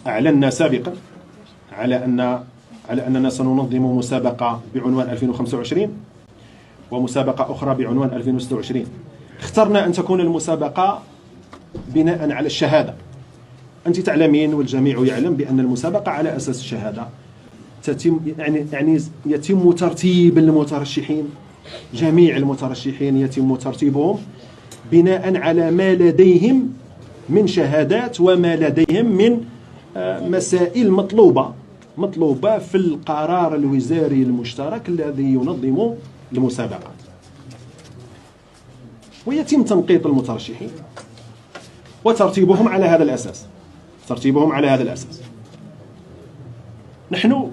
أعلنا سابقا على أننا سننظم مسابقة بعنوان 2025 ومسابقة أخرى بعنوان 2026. اخترنا أن تكون المسابقة بناء على الشهادة. أنت تعلمين والجميع يعلم بأن المسابقة على أساس الشهادة يتم ترتيب المترشحين. جميع المترشحين يتم ترتيبهم بناء على ما لديهم من شهادات وما لديهم من مسائل مطلوبة في القرار الوزاري المشترك الذي ينظم المسابقة، ويتم تنقيط المترشحين وترتيبهم على هذا الأساس. نحن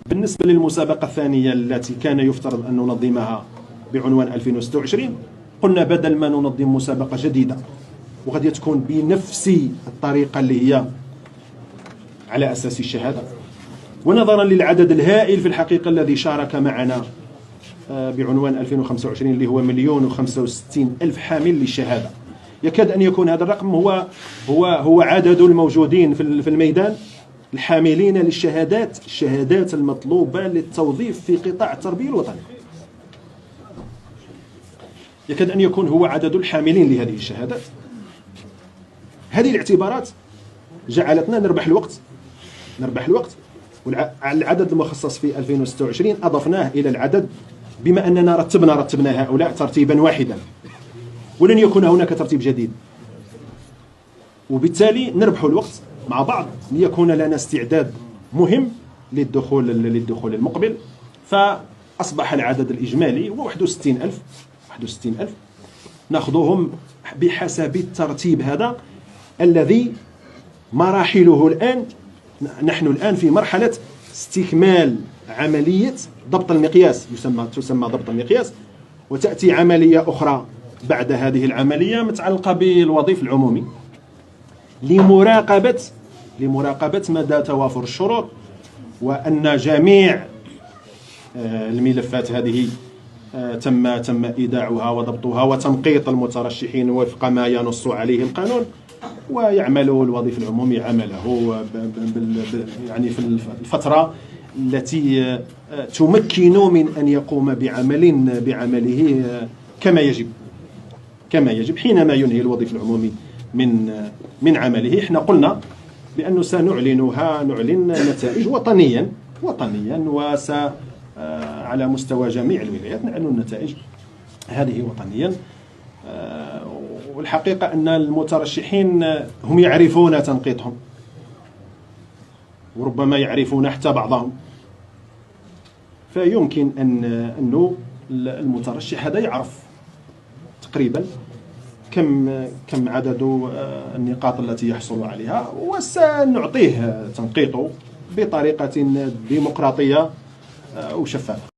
بالنسبة للمسابقة الثانية التي كان يفترض أن ننظمها بعنوان 2026 قلنا بدل ما ننظم مسابقة جديدة وغادي تكون بنفس الطريقة اللي هي على أساس الشهادة، ونظرا للعدد الهائل في الحقيقة الذي شارك معنا بعنوان 2025 اللي هو 1,065,000 حامل للشهادة، يكاد أن يكون هذا الرقم هو عدد الموجودين في الميدان الحاملين الشهادات المطلوبة للتوظيف في قطاع التربية الوطني. يكاد أن يكون هو عدد الحاملين لهذه الشهادات. هذه الاعتبارات جعلتنا نربح الوقت، والعدد المخصص في 2026 أضفناه إلى العدد بما أننا رتبنا هؤلاء ترتيبا واحدا، ولن يكون هناك ترتيب جديد، وبالتالي نربح الوقت مع بعض ليكون لنا استعداد مهم للدخول المقبل. فأصبح العدد الإجمالي هو 61,000 نأخذهم بحسب الترتيب هذا الذي مراحله الآن. نحن الآن في مرحلة استكمال عملية ضبط المقياس، تسمى ضبط المقياس، وتأتي عملية أخرى بعد هذه العملية متعلقة بالوظيف العمومي لمراقبة مدى توافر الشروط، وأن جميع الملفات هذه تم إيداعها وضبطها وتنقيط المترشحين وفق ما ينص عليه القانون، ويعمل الوظيف العمومي عمله يعني في الفترة التي تمكن من أن يقوم بعمله كما يجب حينما ينهي الوظيف العمومي من عمله. احنا قلنا بأنه نعلن نتائج وطنيا على مستوى جميع الولايات نعلن النتائج هذه وطنيا. والحقيقة أن المترشحين هم يعرفون تنقيطهم، وربما يعرفون حتى بعضهم، فيمكن أنه المترشح هذا يعرف تقريبا كم عدد النقاط التي يحصل عليها، وسنعطيه تنقيطه بطريقة ديمقراطية وشفافة.